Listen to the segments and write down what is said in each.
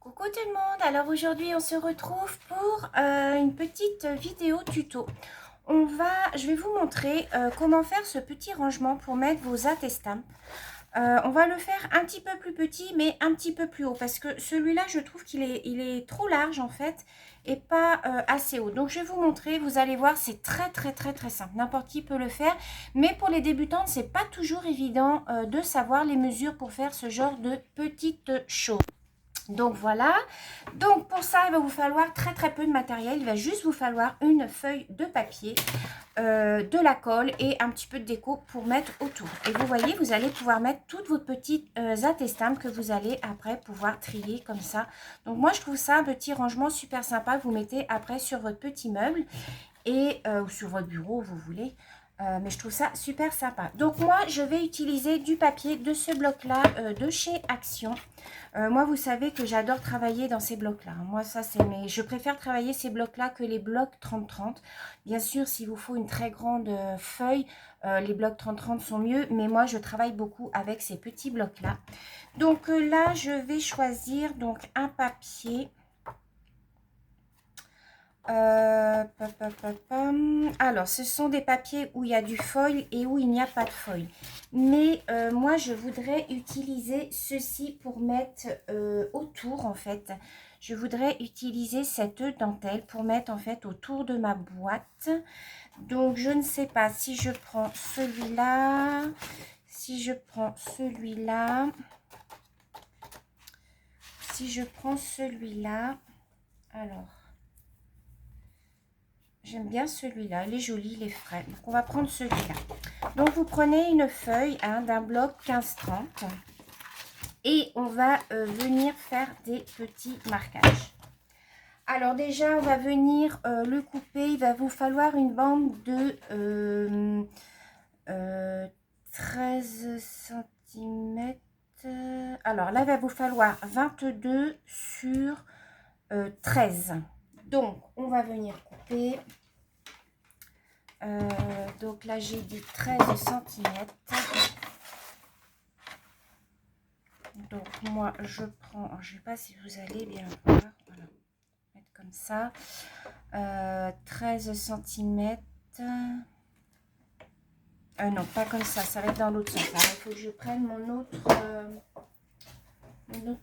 Coucou tout le monde, alors aujourd'hui on se retrouve pour une petite vidéo tuto. Je vais vous montrer comment faire ce petit rangement pour mettre vos attestampes. On va le faire un petit peu plus petit mais un petit peu plus haut parce que celui-là je trouve qu'il est trop large en fait et pas assez haut. Donc je vais vous montrer, vous allez voir, c'est très simple, n'importe qui peut le faire, mais pour les débutantes c'est pas toujours évident de savoir les mesures pour faire ce genre de petites choses. Donc voilà, donc pour ça il va vous falloir très peu de matériel, il va juste vous falloir une feuille de papier, de la colle et un petit peu de déco pour mettre autour. Et vous voyez, vous allez pouvoir mettre toutes vos petites attestampes que vous allez après pouvoir trier comme ça. Donc moi je trouve ça un petit rangement super sympa que vous mettez après sur votre petit meuble et ou sur votre bureau vous voulez. Mais je trouve ça super sympa. Donc moi je vais utiliser du papier de ce bloc là de chez Action. Moi vous savez que j'adore travailler dans ces blocs là. Moi ça c'est je préfère travailler ces blocs là que les blocs 30-30. Bien sûr s'il vous faut une très grande feuille, les blocs 30-30 sont mieux, mais moi je travaille beaucoup avec ces petits blocs là. Donc là je vais choisir donc un papier. Alors, ce sont des papiers où il y a du foil et où il n'y a pas de foil. Mais moi, je voudrais utiliser ceci pour mettre autour, en fait. Je voudrais utiliser cette dentelle pour mettre, en fait, autour de ma boîte. Donc, je ne sais pas si je prends celui-là, si je prends celui-là, si je prends celui-là. Alors... J'aime bien celui-là, il est joli, il est frais. Donc, on va prendre celui-là. Donc, vous prenez une feuille d'un bloc 15-30 et on va venir faire des petits marquages. Alors, déjà, on va venir le couper. Il va vous falloir une bande de 13 cm. Alors, là, il va vous falloir 22 sur 13. Donc, on va venir couper. Donc là, j'ai dit 13 cm. Donc, moi, je prends... Je ne sais pas si vous allez bien voir. Voilà. Mettre comme ça. 13 cm. Non, pas comme ça. Ça va être dans l'autre sens. Alors, il faut que je prenne mon autre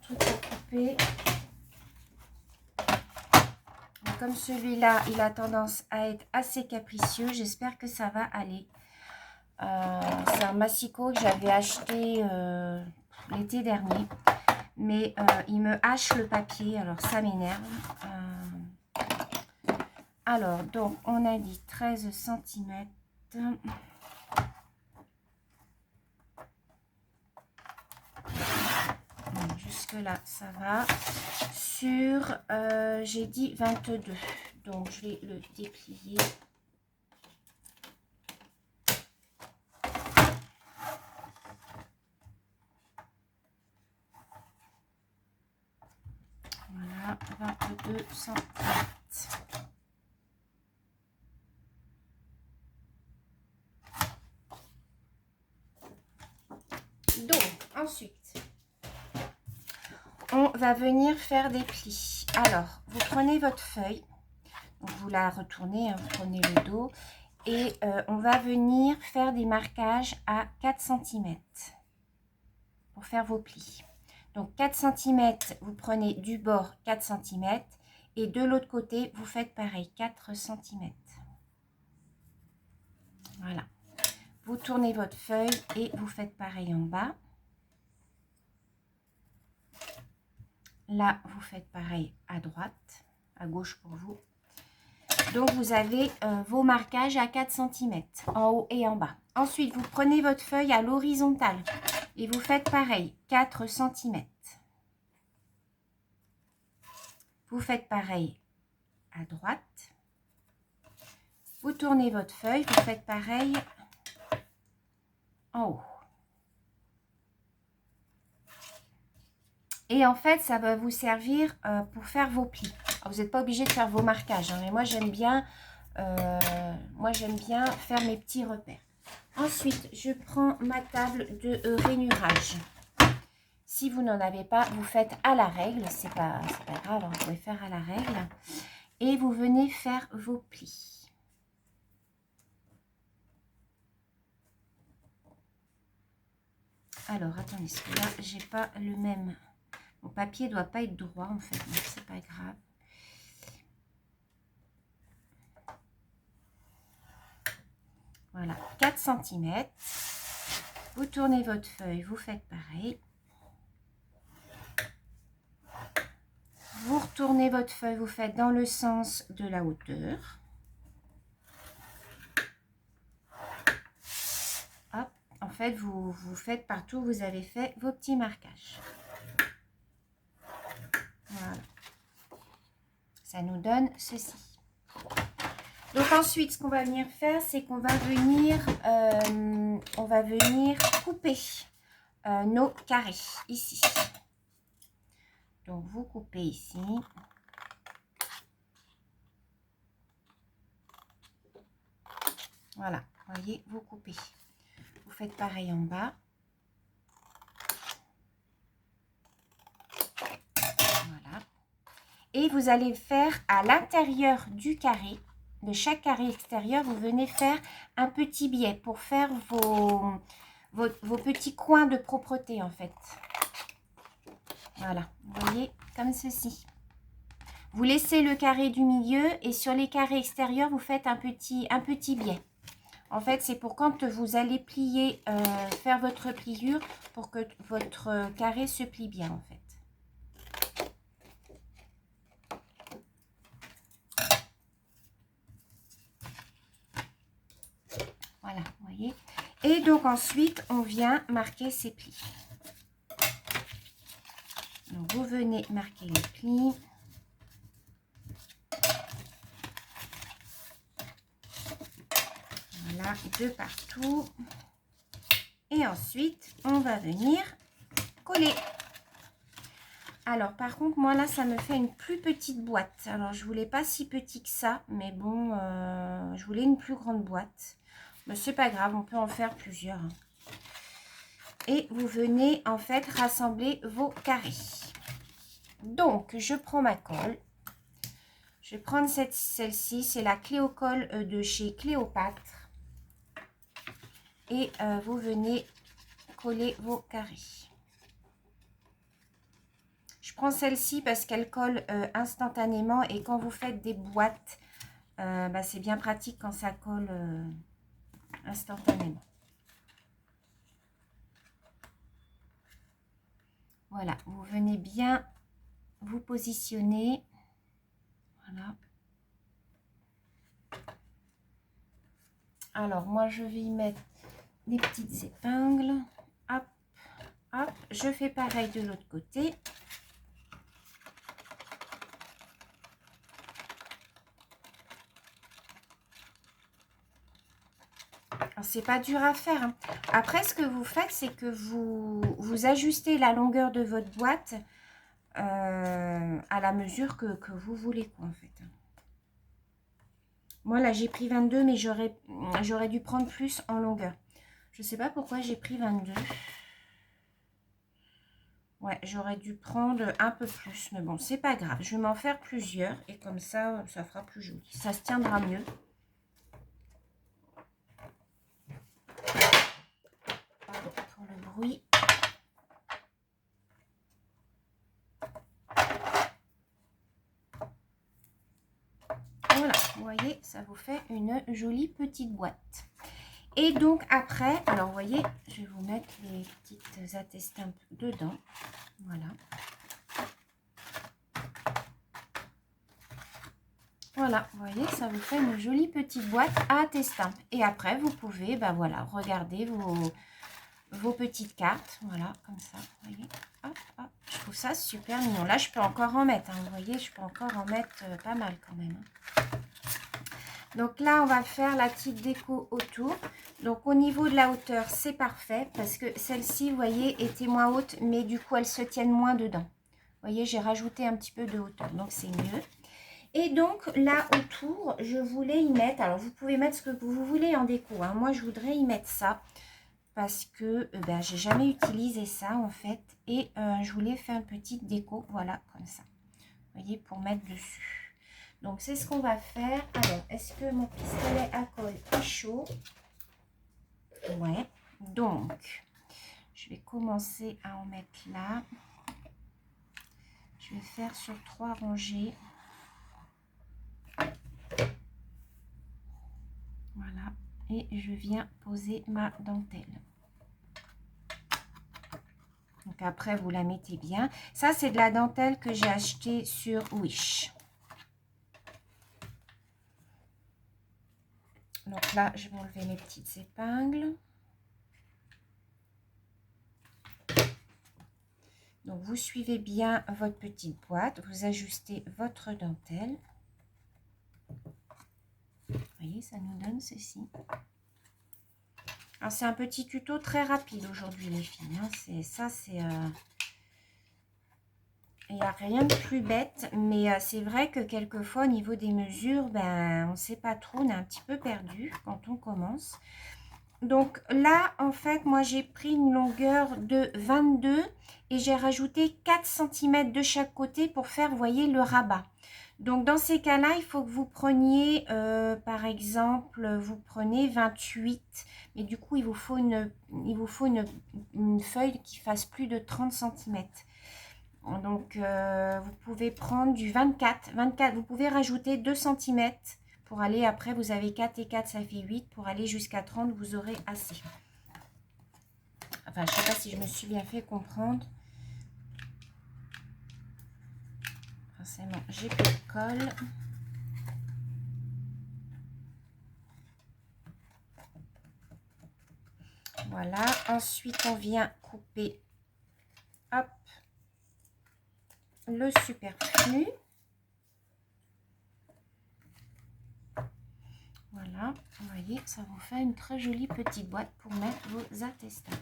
truc à couper. Comme celui-là, il a tendance à être assez capricieux. J'espère que ça va aller. C'est un massicot que j'avais acheté l'été dernier. Mais il me hache le papier. Alors, ça m'énerve. Alors, donc, on a dit 13 cm. Jusque-là, ça va. Sur, j'ai dit 22. Donc, je vais le déplier. Voilà, 22 cm. Donc, ensuite, on va venir faire des plis. Alors, vous prenez votre feuille, vous la retournez, hein, vous prenez le dos, et on va venir faire des marquages à 4 cm pour faire vos plis. Donc, 4 cm, vous prenez du bord 4 cm, et de l'autre côté, vous faites pareil, 4 cm. Voilà. Vous tournez votre feuille et vous faites pareil en bas. Là, vous faites pareil à droite, à gauche pour vous. Donc, vous avez vos marquages à 4 cm, en haut et en bas. Ensuite, vous prenez votre feuille à l'horizontale et vous faites pareil, 4 cm. Vous faites pareil à droite. Vous tournez votre feuille, vous faites pareil en haut. Et en fait, ça va vous servir pour faire vos plis. Alors, vous n'êtes pas obligé de faire vos marquages, hein, mais moi j'aime bien faire mes petits repères. Ensuite, je prends ma table de rainurage. Si vous n'en avez pas, vous faites à la règle. C'est pas grave, hein, vous pouvez faire à la règle. Et vous venez faire vos plis. Alors, attendez, parce que là, j'ai pas le même... Mon papier doit pas être droit, en fait, donc c'est pas grave. Voilà, 4 cm. Vous tournez votre feuille, vous faites pareil. Vous retournez votre feuille, vous faites dans le sens de la hauteur. Hop, en fait, vous faites partout où vous avez fait vos petits marquages. Voilà. Ça nous donne ceci. Donc ensuite, ce qu'on va venir faire, c'est qu'on va venir couper nos carrés ici. Donc vous coupez ici. Voilà, voyez, vous coupez. Vous faites pareil en bas. Voilà. Et vous allez faire à l'intérieur du carré, de chaque carré extérieur, vous venez faire un petit biais pour faire vos petits coins de propreté en fait. Voilà, vous voyez, comme ceci. Vous laissez le carré du milieu et sur les carrés extérieurs, vous faites un petit biais. En fait, c'est pour quand vous allez plier, faire votre pliure, pour que votre carré se plie bien en fait. Voilà, vous voyez. Et donc ensuite, on vient marquer ces plis. Donc, vous venez marquer les plis. Voilà, de partout. Et ensuite, on va venir coller. Alors, par contre, moi, là, ça me fait une plus petite boîte. Alors, je voulais pas si petit que ça, mais bon, je voulais une plus grande boîte. Mais c'est pas grave, on peut en faire plusieurs. Et vous venez, en fait, rassembler vos carrés. Donc, je prends ma colle. Je vais prendre celle-ci, c'est la Cléocolle de chez Cléopâtre. Et vous venez coller vos carrés. Je prends celle-ci parce qu'elle colle instantanément et quand vous faites des boîtes, c'est bien pratique quand ça colle instantanément. Voilà, vous venez bien vous positionner. Voilà. Alors, moi, je vais y mettre des petites épingles. Hop, hop. Je fais pareil de l'autre côté. C'est pas dur à faire, hein. Après, ce que vous faites, c'est que vous ajustez la longueur de votre boîte à la mesure que vous voulez, quoi, en fait. Moi, là, j'ai pris 22, mais j'aurais dû prendre plus en longueur. Je sais pas pourquoi j'ai pris 22. Ouais, j'aurais dû prendre un peu plus, mais bon, c'est pas grave. Je vais m'en faire plusieurs et comme ça, ça fera plus joli. Ça se tiendra mieux. Pardon pour le bruit. Voilà, vous voyez, ça vous fait une jolie petite boîte. Et donc après, alors vous voyez, je vais vous mettre les petites attestampes dedans. Voilà. Voilà, vous voyez, ça vous fait une jolie petite boîte à attestampes. Et après, vous pouvez, voilà, regarder vos petites cartes. Voilà, comme ça, vous voyez. Hop, hop. Je trouve ça super mignon. Là, je peux encore en mettre, hein, vous voyez, je peux encore en mettre pas mal quand même. Donc là, on va faire la petite déco autour. Donc au niveau de la hauteur, c'est parfait parce que celle-ci, vous voyez, était moins haute, mais du coup, elles se tiennent moins dedans. Vous voyez, j'ai rajouté un petit peu de hauteur, donc c'est mieux. Et donc là, autour, je voulais y mettre, alors vous pouvez mettre ce que vous voulez en déco, hein. Moi, je voudrais y mettre ça. parce que ben, j'ai jamais utilisé ça en fait. Et je voulais faire une petite déco, voilà, comme ça. Vous voyez, pour mettre dessus. Donc, c'est ce qu'on va faire. Alors, est-ce que mon pistolet à colle est chaud? Ouais. Donc, je vais commencer à en mettre là. Je vais faire sur 3 rangées. Voilà. Et je viens poser ma dentelle. Donc après, vous la mettez bien. Ça, c'est de la dentelle que j'ai achetée sur Wish. Donc là, je vais enlever mes petites épingles. Donc, vous suivez bien votre petite boîte. Vous ajustez votre dentelle. Vous voyez, ça nous donne ceci. Alors, c'est un petit tuto très rapide aujourd'hui, les filles. Hein. Il n'y a rien de plus bête, mais c'est vrai que quelquefois, au niveau des mesures, ben, on ne sait pas trop, on est un petit peu perdu quand on commence. Donc là, en fait, moi, j'ai pris une longueur de 22 et j'ai rajouté 4 cm de chaque côté pour faire, vous voyez, le rabat. Donc, dans ces cas-là, il faut que vous preniez, par exemple, vous prenez 28. Mais du coup, il vous faut une feuille qui fasse plus de 30 cm. Donc, vous pouvez prendre du 24. Vous pouvez rajouter 2 cm pour aller, après, vous avez 4 et 4, ça fait 8. Pour aller jusqu'à 30, vous aurez assez. Enfin, je ne sais pas si je me suis bien fait comprendre. Forcément, j'ai plus de colle. Voilà. Ensuite, on vient couper, hop, le superflu. Voilà, vous voyez, ça vous fait une très jolie petite boîte pour mettre vos attestables.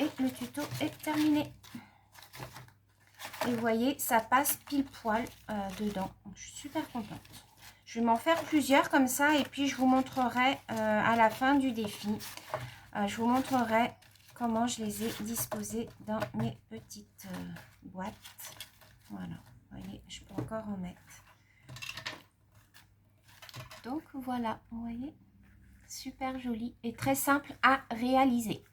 Et le tuto est terminé. Et vous voyez, ça passe pile poil dedans. Donc, je suis super contente. Je vais m'en faire plusieurs comme ça et puis je vous montrerai à la fin du défi. Je vous montrerai comment je les ai disposés dans mes petites boîtes. Voilà, vous voyez, je peux encore en mettre. Donc voilà, vous voyez, super joli et très simple à réaliser.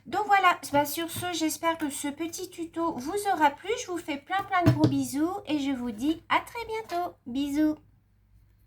Donc voilà, bah sur ce, j'espère que ce petit tuto vous aura plu. Je vous fais plein de gros bisous et je vous dis à très bientôt. Bisous.